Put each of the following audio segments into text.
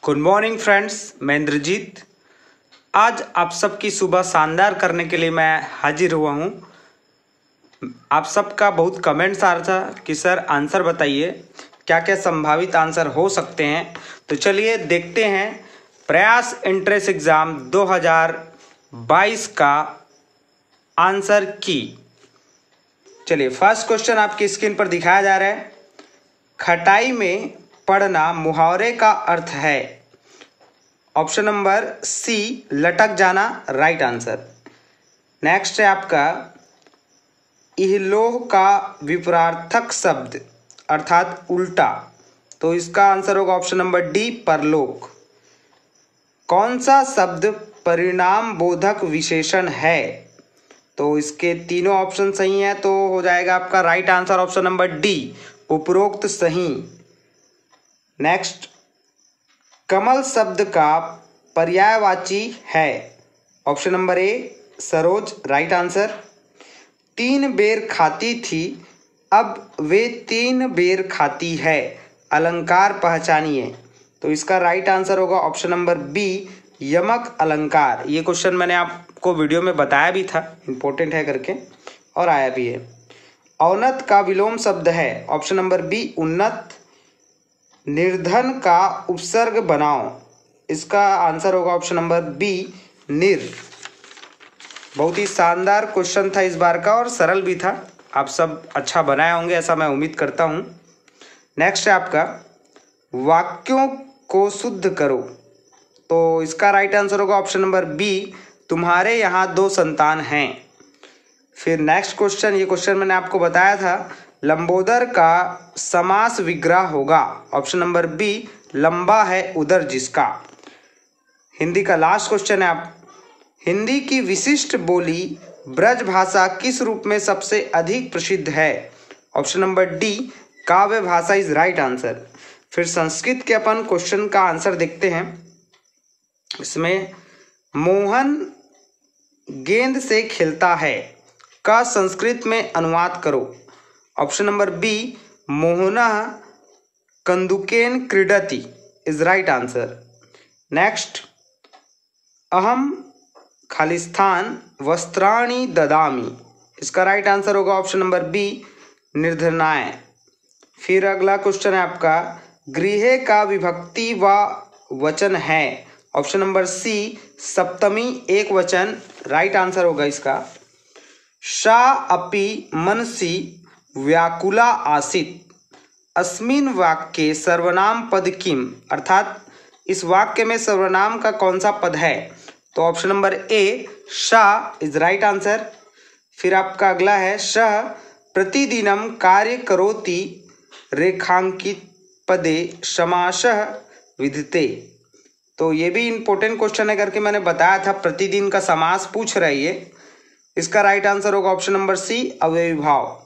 Good morning friends, मैं इंद्रजीत। आज आप सबकी सुबह शानदार करने के लिए मैं हाजिर हुआ हूँ। आप सबका बहुत कमेंट्स आ रहा था कि सर आंसर बताइए, क्या क्या संभावित आंसर हो सकते हैं। तो चलिए देखते हैं प्रयास एंट्रेंस एग्ज़ाम 2022 का आंसर की। चलिए फर्स्ट क्वेश्चन आपकी स्क्रीन पर दिखाया जा रहा है। खटाई में पड़ना मुहावरे का अर्थ है। ऑप्शन नंबर सी लटक जाना, राइट आंसर। नेक्स्ट है आपका इहलोह का विपरार्थक शब्द अर्थात उल्टा, तो इसका आंसर होगा ऑप्शन नंबर डी परलोक। कौन सा शब्द परिणाम बोधक विशेषण है? तो इसके तीनों ऑप्शन सही हैं, तो हो जाएगा आपका right answer option number D उपरोक्त सही। नेक्स्ट, कमल शब्द का पर्यायवाची है। ऑप्शन नंबर ए सरोज, राइट आंसर। 3 बेर खाती थी, अब वे 3 बेर खाती है, अलंकार पहचानिए। तो इसका राइट आंसर होगा ऑप्शन नंबर बी यमक अलंकार। ये क्वेश्चन मैंने आपको वीडियो में बताया भी था, इंपॉर्टेंट है करके, और आया भी है। औन्नत का विलोम शब्द है। ऑप्शन नंबर बी उन्नत। निर्धन का उपसर्ग बनाओ, इसका आंसर होगा ऑप्शन नंबर बी निर। बहुत ही शानदार क्वेश्चन था इस बार का और सरल भी था। आप सब अच्छा बनाए होंगे ऐसा मैं उम्मीद करता हूँ। नेक्स्ट है आपका वाक्यों को शुद्ध करो, तो इसका राइट आंसर होगा ऑप्शन नंबर बी तुम्हारे यहाँ 2 संतान हैं। फिर नेक्स्ट क्वेश्चन, ये क्वेश्चन मैंने आपको बताया था, लंबोदर का समास विग्रह होगा। ऑप्शन नंबर बी लंबा है उदर जिसका। हिंदी का लास्ट क्वेश्चन है आप, हिंदी की विशिष्ट बोली ब्रज भाषा किस रूप में सबसे अधिक प्रसिद्ध है? ऑप्शन नंबर डी काव्य भाषा इज राइट आंसर। फिर संस्कृत के अपन क्वेश्चन का आंसर देखते हैं। इसमें मोहन गेंद से खेलता है का संस्कृत में अनुवाद करो। ऑप्शन नंबर बी मोहना कंदुकेन क्रीडति इज राइट आंसर। नेक्स्ट, अहम खालिस्थान वस्त्राणि ददामि, इसका राइट आंसर होगा ऑप्शन नंबर बी निर्धनाय। फिर अगला क्वेश्चन है आपका गृह का विभक्ति व वचन है। ऑप्शन नंबर सी सप्तमी एक वचन, राइट आंसर होगा इसका। सा अपि मनसि व्याकुला आसीत् अस्मिन् वाक्ये सर्वनाम पद किम, अर्थात इस वाक्य में सर्वनाम का कौन सा पद है? तो ऑप्शन नंबर ए सा इज राइट आंसर। फिर आपका अगला है सह प्रतिदिनम कार्य करोति रेखांकित पदे समासः विधते, तो ये भी इंपॉर्टेंट क्वेश्चन है करके मैंने बताया था, प्रतिदिन का समास पूछ रही है। इसका राइट आंसर होगा ऑप्शन नंबर सी अव्ययी भाव।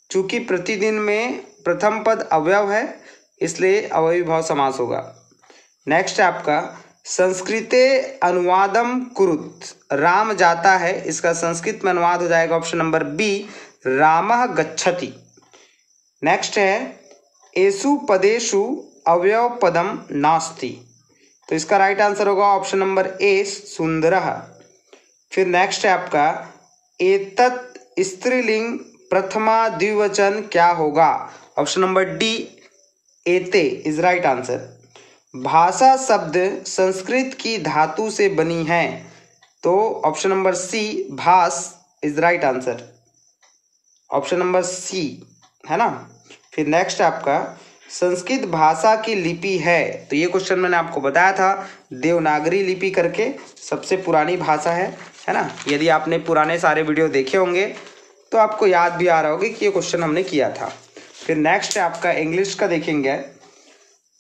चूंकि प्रतिदिन में प्रथम पद अवयव है इसलिए अव्ययी भाव समास होगा। नेक्स्ट है आपका संस्कृते अनुवादम कुरुत राम जाता है, इसका संस्कृत में अनुवाद हो जाएगा ऑप्शन नंबर बी रामः गच्छति। नेक्स्ट है एषु पदेषु अवयव पदम नास्ति, तो इसका राइट आंसर होगा ऑप्शन नंबर ए सुंदरः। फिर नेक्स्ट है आपका एतत् स्त्रीलिंग प्रथमा द्विवचन क्या होगा? ऑप्शन नंबर डी एते इज राइट आंसर। भाषा शब्द संस्कृत की धातु से बनी है, तो ऑप्शन नंबर सी भास is right answer. Option number C है ना। फिर नेक्स्ट आपका संस्कृत भाषा की लिपि है, तो ये क्वेश्चन मैंने आपको बताया था, देवनागरी लिपि करके सबसे पुरानी भाषा है ना। यदि आपने पुराने सारे वीडियो देखे होंगे तो आपको याद भी आ रहा होगा कि ये क्वेश्चन हमने किया था। फिर नेक्स्ट है आपका इंग्लिश का देखेंगे,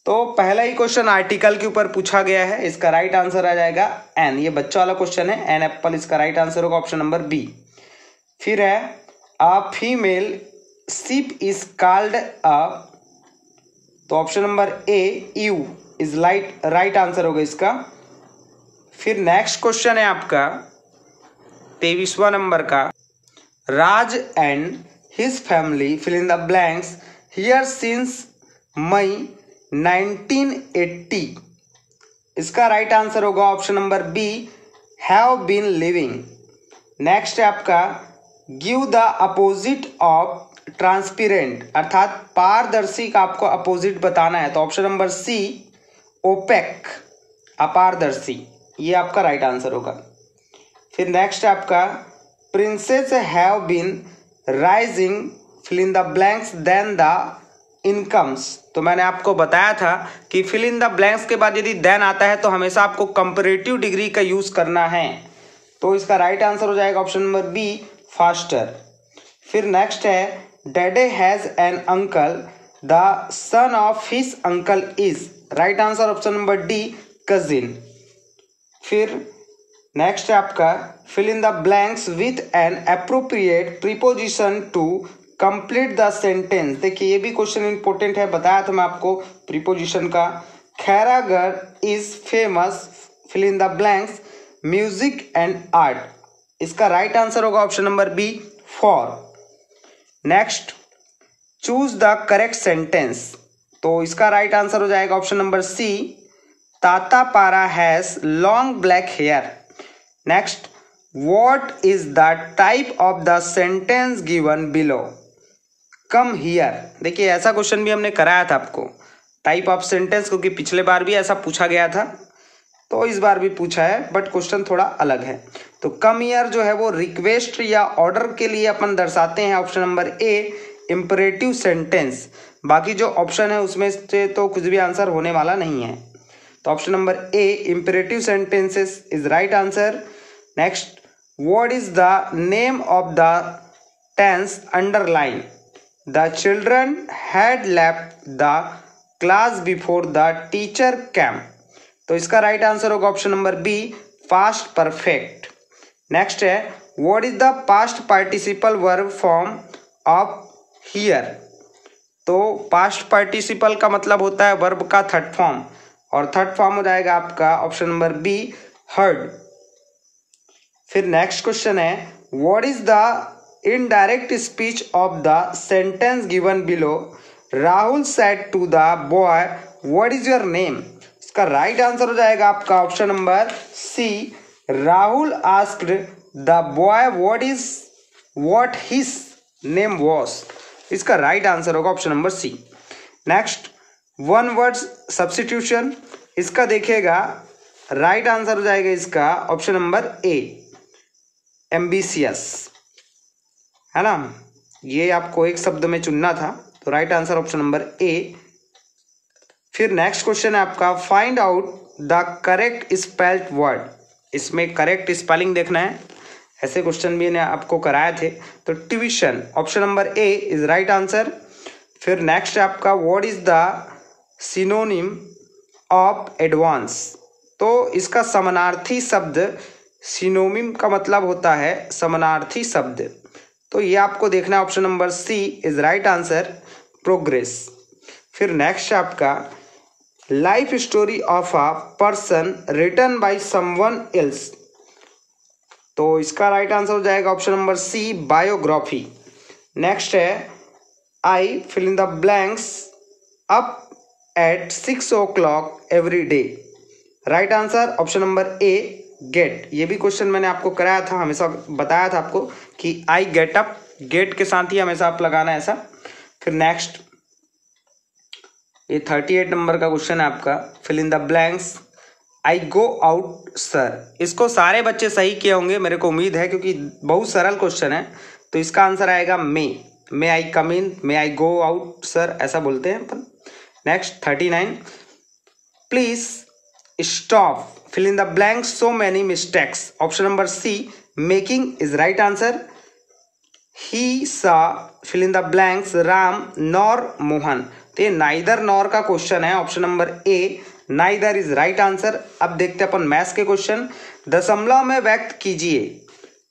तो पहला ही क्वेश्चन आर्टिकल के ऊपर पूछा गया है, इसका राइट आंसर आ जाएगा एन। ये बच्चा वाला क्वेश्चन है, एन एप्पल, इसका राइट आंसर होगा ऑप्शन नंबर बी। फिर है a female sheep is called a, तो option number A ewe is right answer होगा इसका। फिर नेक्स्ट क्वेश्चन है आपका 23वां नंबर का Raj and his family fill in the blanks here since May 1980 इसका राइट आंसर होगा option number B, have been living. Next है आपका give the opposite of transparent, अर्थात पारदर्शी का आपको अपोजिट बताना है, तो ऑप्शन नंबर सी, ओपेक, अपारदर्शी, ये आपका राइट आंसर होगा। फिर नेक्स्ट है आपका prices have been rising fill in the blanks then the incomes, तो मैंने आपको बताया था कि फिल इन द ब्लैंक्स के बाद यदि देन आता है तो हमेशा आपको कंपैरेटिव डिग्री का यूज करना है, तो इसका राइट आंसर हो जाएगा ऑप्शन नंबर बी, फास्टर। फिर नेक्स्ट है daddy has an uncle, the son of his uncle is, right answer option number D, cousin. फिर नेक्स्ट है आपका fill in the blanks with an appropriate preposition to complete the sentence. देखिए ये भी question important है, बताया था मैं आपको प्रीपोजिशन का। Khairagarh is famous fill in the blanks music and art, इसका राइट आंसर होगा option number B, for. Next choose the correct sentence, तो इसका राइट आंसर हो जाएगा ऑप्शन नंबर सी, ताता पारा has long black hair. Next what is the type of the sentence given below, come here. देखिए ऐसा question भी हमने कराया था आपको, टाइप ऑफ सेंटेंस, क्योंकि पिछले बार भी ऐसा पूछा गया था तो इस बार भी पूछा है, बट क्वेश्चन थोड़ा अलग है। तो कम हियर जो है वो रिक्वेस्ट या ऑर्डर के लिए अपन दर्शाते हैं, option number A, imperative sentence. बाकी जो ऑप्शन है उसमें से तो कुछ भी आंसर होने वाला नहीं है, तो option number A, imperative sentences is right answer. Next what is the name of the tense underline, the children had left the class before the teacher came, तो इसका राइट आंसर होगा option number B, past perfect. Next है what is the past participle verb form of here, तो past participle का मतलब होता है verb का थर्ड फॉर्म, और थर्ड फॉर्म हो जाएगा आपका ऑप्शन नंबर बी, हर्ड। फिर नेक्स्ट क्वेश्चन है what is the indirect speech of the sentence given below, Rahul said to the boy what is your name, इसका राइट आंसर हो जाएगा आपका option number C, Rahul asked the boy what his name was, इसका right answer होगा option number C. Next one word substitution, इसका देखिएगा right answer हो जाएगा इसका ऑप्शन नंबर ए, एम्बिशियस, है ना, ये आपको एक शब्द में चुनना था, तो राइट आंसर ऑप्शन नंबर ए। फिर नेक्स्ट क्वेश्चन है आपका find out the correct spelled word, इसमें करेक्ट स्पेलिंग देखना है, ऐसे क्वेश्चन भी ने आपको कराए थे, तो tuition, option number A is right answer. फिर नेक्स्ट है आपका what is the synonym of advance, तो इसका समानार्थी शब्द, सिनोनिम का मतलब होता है समानार्थी शब्द, तो ये आपको देखना है, option number C is right answer, progress. फिर नेक्स्ट है आपका life story of a person written by someone else, तो इसका राइट आंसर हो जाएगा option number C, biography. Next है I fill in the blanks up at 6 o'clock every day, right answer option number A, get. ये भी question मैंने आपको कराया था, हमेशा बताया था आपको कि आई गेट अप, गेट के साथ ही हमेशा आप लगाना है ऐसा। फिर नेक्स्ट ये 38 नंबर का क्वेश्चन है आपका fill in the blanks I go out sir, इसको सारे बच्चे सही किए होंगे मेरे को उम्मीद है, क्योंकि बहुत सरल क्वेश्चन है, तो इसका आंसर आएगा मे आई कम इन, मे आई गो आउट सर, ऐसा बोलते हैं अपन। Next 39 please stop fill in the blanks so many mistakes, option number C, making is right answer। he saw fill in the blanks Ram nor Mohan, तो ये नाइदर नॉर का question है, option number A, neither is right answer. अब देखते हैं अपन maths के question, दशमलव में व्यक्त कीजिए,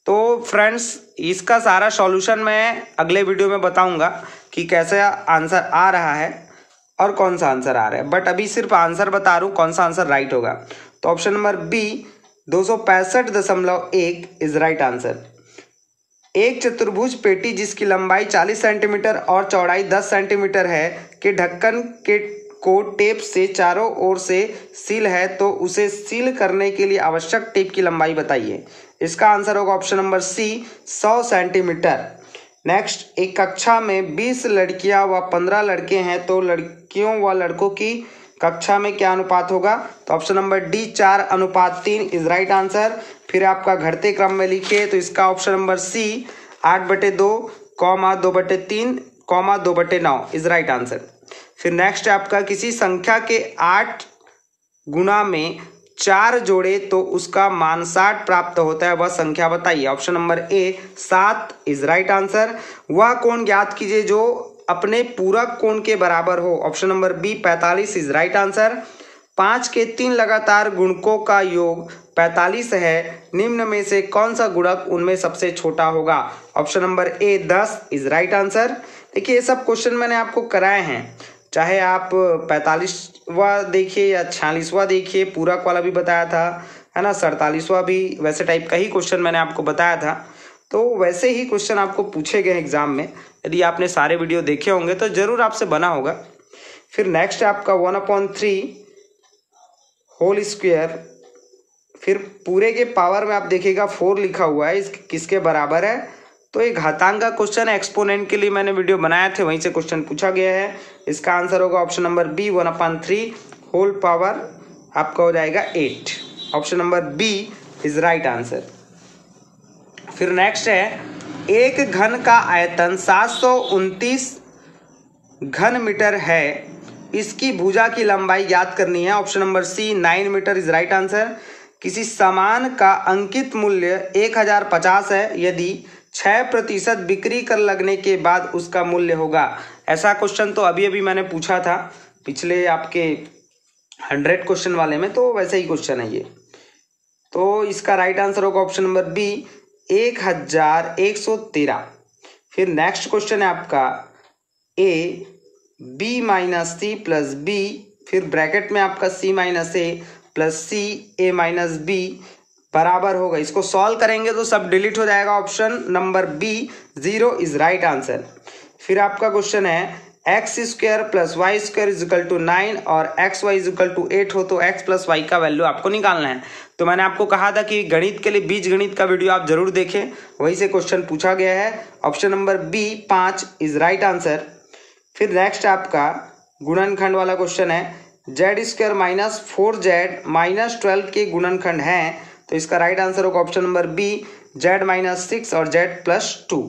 तो फ्रेंड्स इसका सारा सॉल्यूशन मैं अगले वीडियो में बताऊंगा कि कैसे आंसर आ रहा है और कौन सा आंसर आ रहा है, बट अभी सिर्फ आंसर बता रहा हूँ कौन सा आंसर राइट होगा, तो option number B 265.1 is right answer. एक चतुर्भुज पेटी जिसकी लंबाई 40 सेंटीमीटर और चौड़ाई 10 सेंटीमीटर है के ढक्कन के को टेप से चारों ओर से सील है तो उसे सील करने के लिए आवश्यक टेप की लंबाई बताइए। इसका आंसर होगा option number C 100 centimetre. Next, एक कक्षा में 20 लड़कियां व 15 लड़के हैं तो लड़कियों व लड़कों की कक्षा में क्या अनुपात होगा? तो option number D 4:3 is right answer. फिर आपका घटते क्रम में लिखिए तो इसका option number C 8/2, 2/3, 2/9 is right answer. फिर नेक्स्ट आपका किसी संख्या के 8 गुना में 4 जोड़े तो उसका मान 60 प्राप्त होता है, वह संख्या बताइए। Option number A 7 is right answer. वह कोण ज्ञात कीजिए जो अपने पूरक कोण के बराबर हो। Option number B 45 is right answer. 5 के 3 लगातार गुणकों का योग 45 है, निम्न में से कौन सा गुणक उनमें सबसे छोटा होगा? Option number A 10 is right answer. देखिए ये सब क्वेश्चन मैंने आपको कराए हैं, चाहे आप 45वां देखिए या 46वां देखिए, पूरक वाला भी बताया था, है ना, 47वां भी वैसे टाइप का ही क्वेश्चन मैंने आपको बताया था। तो वैसे ही क्वेश्चन आपको पूछे गए एग्जाम में, यदि आपने सारे वीडियो देखे होंगे तो जरूर आपसे बना होगा। फिर नेक्स्ट आपका 1/3 होल स्क्वायर, फिर पूरे के पावर में आप देखिएगा 4 लिखा हुआ है, इस किसके बराबर है? तो ये घातांक का क्वेश्चन है, एक्सपोनेंट के लिए मैंने वीडियो बनाए थे, वहीं से क्वेश्चन पूछा गया है। इसका आंसर होगा option number B 1/3 whole power आपका हो जाएगा 8। Option number B is right answer. फिर नेक्स्ट है, एक घन का आयतन 729 घन मीटर है, इसकी भुजा की लंबाई ज्ञात करनी है। Option number C 9 metre is right answer. किसी सामान का अंकित मूल्य 1050 है, यदि 6% बिक्री कर लगने के बाद उसका मूल्य होगा। ऐसा क्वेश्चन तो अभी अभी मैंने पूछा था पिछले आपके 100 क्वेश्चन वाले में, तो वैसे ही क्वेश्चन है ये। तो इसका राइट आंसर होगा ऑप्शन नंबर बी 1113। फिर नेक्स्ट क्वेश्चन है आपका A B minus C plus B, फिर ब्रैकेट में आपका C minus A plus C A minus B बराबर होगा। इसको सॉल्व करेंगे तो सब डिलीट हो जाएगा। Option number B 0 is right answer. फिर आपका क्वेश्चन है x² plus y² is equal to 9 और xy इज इक्वल टू 8 हो तो x प्लस y का वैल्यू आपको निकालना है। तो मैंने आपको कहा था कि गणित के लिए बीज गणित का वीडियो आप जरूर देखें, वहीं से क्वेश्चन पूछा गया है। Option number B 5 is right answer. फिर नेक्स्ट आपका गुणनखंड वाला क्वेश्चन है, z² माइनस 4z माइनस 12 के गुणनखंड हैं, तो इसका राइट आंसर होगा option number B z minus 6 और z प्लस 2।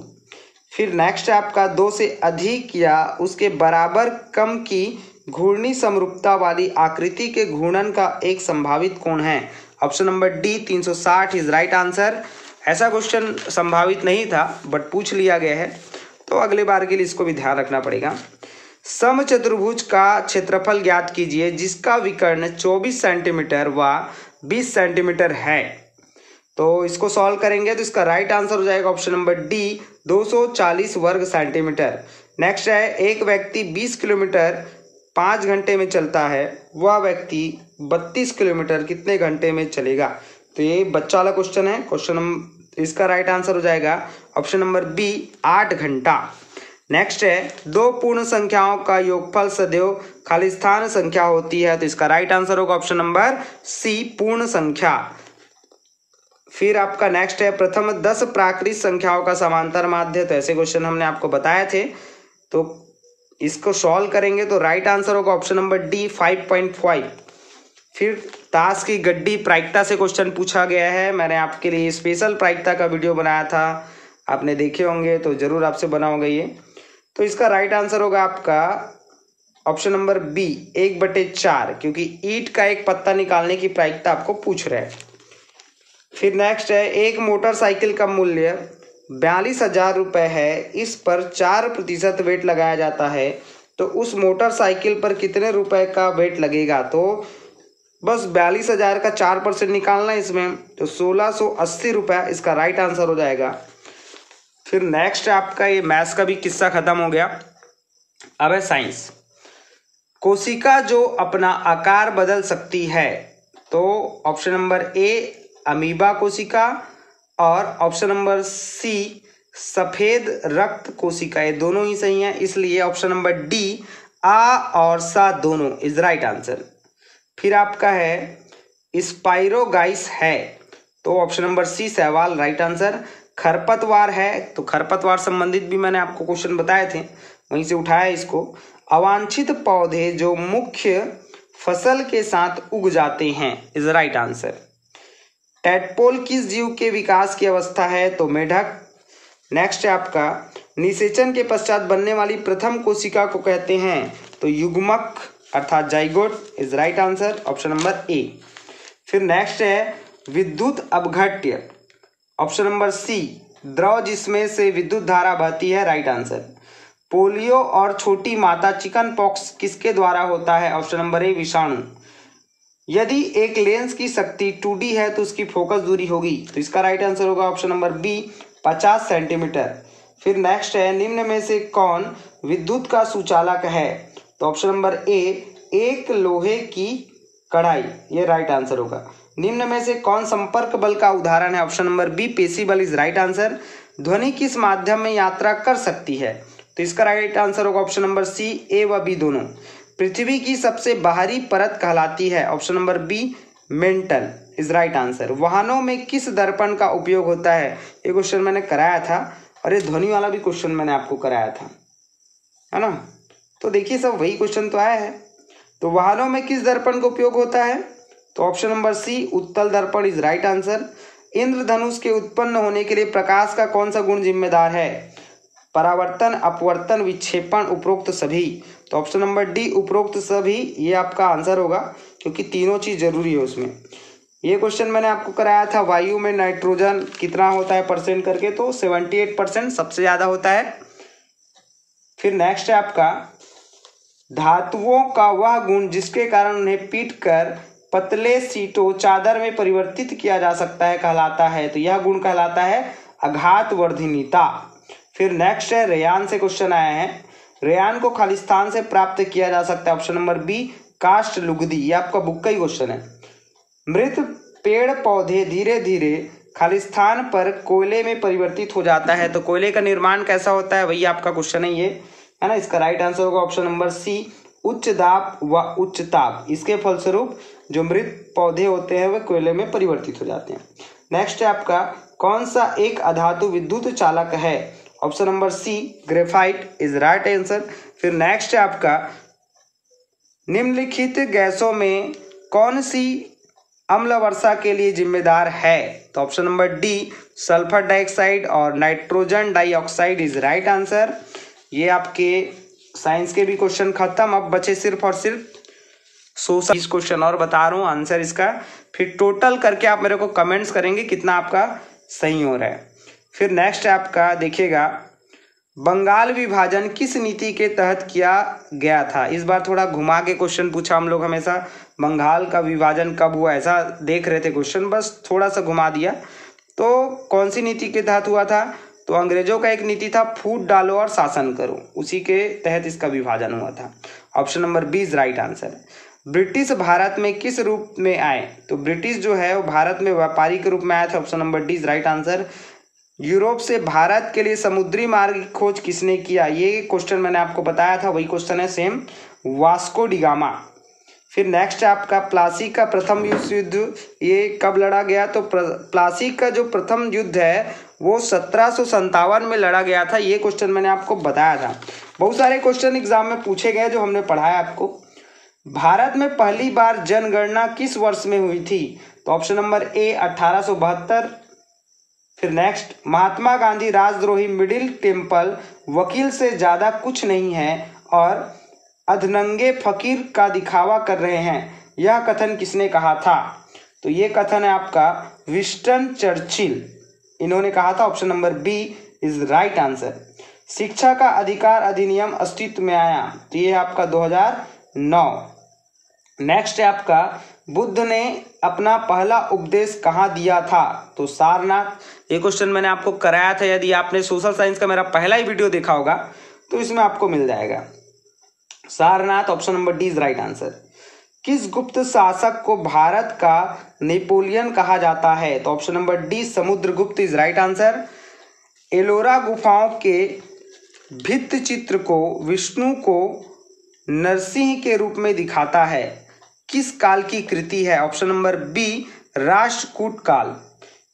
फिर नेक्स्ट है आपका 2 से अधिक या उसके बराबर कम की घूर्णी समरूपता वाली आकृति के घूर्णन का एक संभावित कोण है। Option number D 360 is right answer. ऐसा क्वेश्चन संभावित नहीं था बट पूछ लिया गया है, तो अगले बार के लिए इसको भी ध्यान रखना पड़ेगा। समचतुर्भुज का क्षेत्रफल ज्ञात कीजिए जिसका विकर्ण 24 सेंटीमीटर व 20 सेंटीमीटर है। तो इसको सॉल्व करेंगे तो इसका राइट आंसर हो जाएगा ऑप्शन नंबर डी 240 वर्ग सेंटीमीटर। नेक्स्ट है, एक व्यक्ति 20 किलोमीटर 5 घंटे में चलता है, वह व्यक्ति 32 किलोमीटर कितने घंटे में चलेगा? तो ये बच्चा वाला क्वेश्चन है। इसका राइट आंसर हो जाएगा ऑप्शन नंबर बी 8 घंटा। नेक्स्ट है, दो पूर्ण संख्याओं का योगफल सदैव खालिस्तान संख्या होती है, तो इसका राइट आंसर होगा ऑप्शन नंबर सी पूर्ण संख्या। फिर आपका नेक्स्ट है, प्रथम 10 प्राकृत संख्याओं का समांतर माध्य, तो ऐसे क्वेश्चन हमने आपको बताए थे, तो इसको सॉल्व करेंगे तो राइट आंसर होगा ऑप्शन नंबर डी 5.5। फिर ताश की गड्डी प्रायिकता से क्वेश्चन पूछा गया है, मैंने आपके लिए स्पेशल प्रायिकता का वीडियो बनाया था, आपने देखे होंगे तो जरूर आपसे बना होगा ये। तो इसका राइट आंसर होगा आपका ऑप्शन नंबर बी 1/4, क्योंकि ईंट का एक पत्ता निकालने की प्रायिकता आपको पूछ रहे हैं। फिर नेक्स्ट है, एक मोटरसाइकिल का मूल्य 42,000 रुपये है, इस पर 4% वेट लगाया जाता है, तो उस मोटरसाइकिल पर कितने रुपए का वेट लगेगा? तो बस 42,000 का 4% निकालना है इसमें, तो 1680 रुपये इसका राइट आंसर हो जाएगा। फिर नेक्स्ट आपका ये मैथ्स का भी किस्सा खत्म हो गया। अब है साइंस। कोशिका जो अपना आकार बदल सकती है, तो ऑप्शन नंबर ए अमीबा कोशिका और ऑप्शन नंबर सी सफेद रक्त कोशिका, ये दोनों ही सही हैं, इसलिए ऑप्शन नंबर डी आ और सा दोनों इज राइट आंसर। फिर आपका है स्पाइरोगाइस है, तो ऑप्शन नंबर सी शैवाल राइट आंसर। खरपतवार है, तो खरपतवार संबंधित भी मैंने आपको क्वेश्चन बताए थे, वहीं से उठाया इसको। अवांछित पौधे जो मुख्य फसल के साथ उग जाते हैं इज राइट आंसर। टैडपोल किस जीव के विकास की अवस्था है, तो मेढक। नेक्स्ट है आपका निषेचन के पश्चात बनने वाली प्रथम कोशिका को कहते हैं, तो युग्मक अर्थात zygote is right answer, option number ए। फिर नेक्स्ट है विद्युत अपघट्य, ऑप्शन नंबर सी द्रव जिसमें से विद्युत धारा बहती है राइट आंसर। पोलियो और छोटी माता चिकन पॉक्स किसके द्वारा होता है, ऑप्शन नंबर ए विषाणु। यदि एक लेंस की शक्ति 2D है तो उसकी फोकस दूरी होगी, तो इसका राइट आंसर होगा ऑप्शन नंबर बी 50 सेंटीमीटर। फिर नेक्स्ट है निम्न में से कौन विद्युत का सुचालक है, तो ऑप्शन नंबर ए एक लोहे की कढ़ाई, ये राइट आंसर होगा। निम्न में से कौन संपर्क बल का उदाहरण है, ऑप्शन नंबर बी पेशी बल इज राइट आंसर। ध्वनि किस माध्यम में यात्रा कर सकती है, तो इसका राइट आंसर होगा ऑप्शन नंबर सी ए व बी दोनों। पृथ्वी की सबसे बाहरी परत कहलाती है, option number B mental is right answer. वाहनों में किस दर्पण का उपयोग होता है, ये क्वेश्चन मैंने कराया था, और ये ध्वनि वाला भी क्वेश्चन मैंने आपको कराया था, है ना। तो देखिए सब वही क्वेश्चन तो आया है। तो वाहनों में किस दर्पण का उपयोग होता है, तो ऑप्शन नंबर सी उत्तल दर्पण इज राइट आंसर। इंद्रधनुष के उत्पन्न होने के लिए प्रकाश का कौन सा गुण जिम्मेदार है, परावर्तन अपवर्तन विक्षेपण उपरोक्त सभी, तो ऑप्शन नंबर डी उपरोक्त सभी ये आपका आंसर होगा, क्योंकि तीनों चीज जरूरी है उसमें। ये क्वेश्चन मैंने आपको कराया था वायु में नाइट्रोजन कितना होता है परसेंट करके, तो 78% सबसे ज्यादा होता है। फिर नेक्स्ट है आपका धातुओं का वह गुण जिसके कारण उन्हें पीट कर पतले सीटों चादर में परिवर्तित किया जा सकता है कहलाता है, तो यह गुण कहलाता है आघातवर्धिनीता। फिर नेक्स्ट है रेयान से क्वेश्चन आया है, रेयान को खालिस्तान से प्राप्त किया जा सकता है, ऑप्शन नंबर बी काष्ठ लुगदी, ये आपका बुक का ही क्वेश्चन है। मृत पेड़ पौधे धीरे धीरे खालिस्तान पर कोयले में परिवर्तित हो जाता है, तो कोयले का निर्माण कैसा होता है, वही आपका क्वेश्चन है ये, है ना। इसका राइट आंसर होगा ऑप्शन नंबर सी उच्च दाब व उच्च ताप, इसके फलस्वरूप जो मृत पौधे होते हैं वे कोयले में परिवर्तित हो जाते हैं। नेक्स्ट है आपका कौन सा एक अधातु विद्युत चालक है, option number C graphite is right answer. फिर नेक्स्ट है आपका निम्नलिखित गैसों में कौन सी अम्ल वर्षा के लिए जिम्मेदार है, तो option number D sulphur dioxide और nitrogen dioxide is right answer. ये आपके साइंस के भी क्वेश्चन खत्म, अब बचे सिर्फ और सिर्फ 120 क्वेश्चन और बता रहा हूँ आंसर इसका। फिर टोटल करके आप मेरे को कमेंट्स करेंगे कितना आपका सही हो रहा है। फिर नेक्स्ट है आपका देखिएगा बंगाल विभाजन किस नीति के तहत किया गया था। इस बार थोड़ा घुमा के क्वेश्चन पूछा, हम लोग हमेशा बंगाल का विभाजन कब हुआ ऐसा देख रहे थे क्वेश्चन, बस थोड़ा सा घुमा दिया। तो कौन सी नीति के तहत हुआ था, तो अंग्रेजों का एक नीति था फूट डालो और शासन करो, उसी के तहत इसका विभाजन हुआ था, option number B is right answer. British भारत में किस रूप में आए, तो ब्रिटिश जो है वो भारत में व्यापारी के रूप में आया था, option number D is right answer. Europe से भारत के लिए समुद्री मार्ग की खोज किसने किया, ये क्वेश्चन मैंने आपको बताया था, वही क्वेश्चन है सेम, वास्को डिगामा। फिर नेक्स्ट है आपका प्लासी का प्रथम विश्व युद्ध ये कब लड़ा गया, तो प्लासी का जो प्रथम युद्ध है वो 1757 में लड़ा गया था, ये क्वेश्चन मैंने आपको बताया था। बहुत सारे क्वेश्चन एग्जाम में पूछे गए जो हमने पढ़ाया आपको। भारत में पहली बार जनगणना किस वर्ष में हुई थी, तो ऑप्शन नंबर ए 1872। फिर next Mahatma Gandhi राजद्रोही middle temple वकील से ज्यादा कुछ नहीं है और अधनंगे फकीर का दिखावा कर रहे हैं, यह कथन किसने कहा था, तो ये कथन है आपका विंस्टन चर्चिल, इन्होंने कहा था, option number B is right answer. शिक्षा का अधिकार अधिनियम अस्तित्व में आया, तो ये आपका 2009। नेक्स्ट है आपका बुद्ध ने अपना पहला उपदेश कहाँ दिया था, तो सारनाथ। ये क्वेश्चन मैंने आपको कराया था, यदि आपने सोशल साइंस का मेरा पहला ही वीडियो देखा होगा तो इसमें आपको मिल जाएगा Sarnath, option number D is right answer. किस गुप्त शासक को भारत का नेपोलियन कहा जाता है, तो option number D Samudragupta is right answer. Ellora गुफाओं के भित्ति चित्र को विष्णु को नरसिंह के रूप में दिखाता है, किस काल की कृति है? ऑप्शन नंबर बी राष्ट्रकूट काल।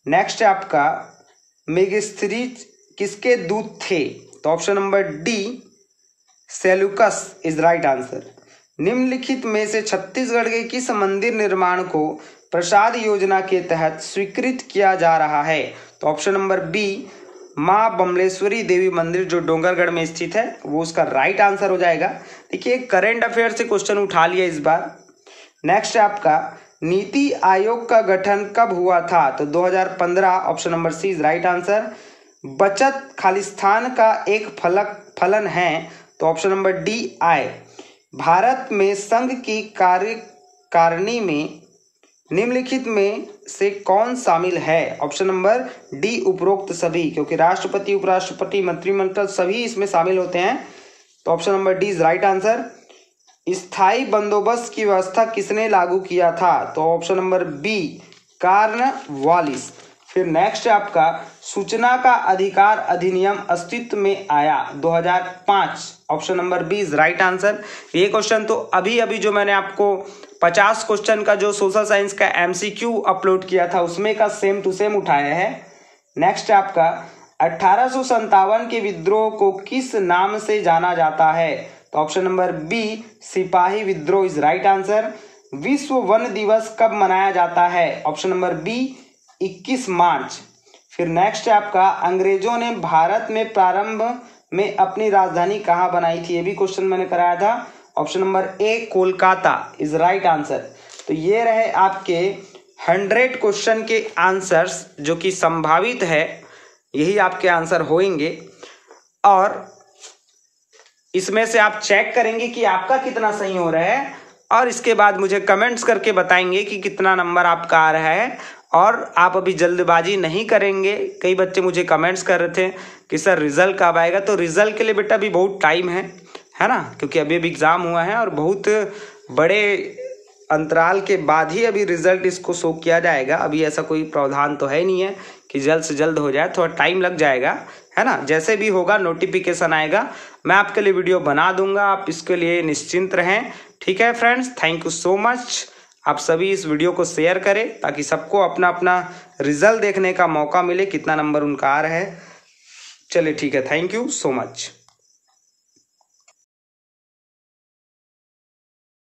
नेक्स्ट है आपका मेगास्थनीज किसके दूत थे? तो option number D Seleucus is right answer. निम्नलिखित में से छत्तीसगढ़ के किस मंदिर निर्माण को प्रसाद योजना के तहत स्वीकृत किया जा रहा है? तो ऑप्शन नंबर बी मां बमलेश्वरी देवी मंदिर जो डोंगरगढ़ में स्थित है वो उसका राइट आंसर हो जाएगा। देखिए करंट अफेयर से क्वेश्चन उठा लिया इस बार। नेक्स्ट है आपका नीति आयोग का गठन कब हुआ था? तो 2015 option number C is right answer. बचत खालिस्तान का एक फलन है, तो ऑप्शन नंबर डी आय। भारत में संघ की कार्यकारिणी में निम्नलिखित में से कौन शामिल है? ऑप्शन नंबर डी उपरोक्त सभी, क्योंकि राष्ट्रपति, उपराष्ट्रपति, मंत्रिमंडल सभी इसमें शामिल होते हैं, तो option number D is right answer. स्थायी बंदोबस्त की व्यवस्था किसने लागू किया था? तो ऑप्शन नंबर बी कॉर्नवालिस। फिर नेक्स्ट है आपका सूचना का अधिकार अधिनियम अस्तित्व में आया 2005, option number B is right answer. ये क्वेश्चन तो अभी जो मैंने आपको 50 क्वेश्चन का जो सोशल साइंस का एमसीक्यू अपलोड किया था उसमें का सेम टू सेम उठाया है। नेक्स्ट है आपका 1857 के विद्रोह को किस नाम से जाना जाता है? तो ऑप्शन नंबर बी सिपाही विद्रोह इज राइट आंसर। विश्व वन दिवस कब मनाया जाता है? ऑप्शन नंबर बी 21 मार्च। फिर नेक्स्ट है आपका अंग्रेजों ने भारत में प्रारंभ में अपनी राजधानी कहाँ बनाई थी? ये भी क्वेश्चन मैंने कराया था, option number A Kolkata is right answer. तो ये रहे आपके 100 क्वेश्चन के आंसर्स जो कि संभावित है, यही आपके आंसर होंगे और इसमें से आप चेक करेंगे कि आपका कितना सही हो रहा है और इसके बाद मुझे कमेंट्स करके बताएंगे कि कितना नंबर आपका आ रहा है। और आप अभी जल्दबाजी नहीं करेंगे। कई बच्चे मुझे कमेंट्स कर रहे थे कि सर रिजल्ट कब आएगा, तो रिजल्ट के लिए बेटा अभी बहुत टाइम है ना, क्योंकि अभी एग्ज़ाम हुआ है और बहुत बड़े अंतराल के बाद ही अभी रिजल्ट इसको शो किया जाएगा। अभी ऐसा कोई प्रावधान तो है नहीं है कि जल्द से जल्द हो जाए, थोड़ा टाइम लग जाएगा, है ना। जैसे भी होगा नोटिफिकेशन आएगा मैं आपके लिए वीडियो बना दूंगा, आप इसके लिए निश्चिंत रहें। ठीक है friends, thank you so much. आप सभी इस वीडियो को शेयर करें ताकि सबको अपना अपना रिजल्ट देखने का मौका मिले, कितना नंबर उनका आ रहा है। चलिए ठीक है, थैंक यू सो मच।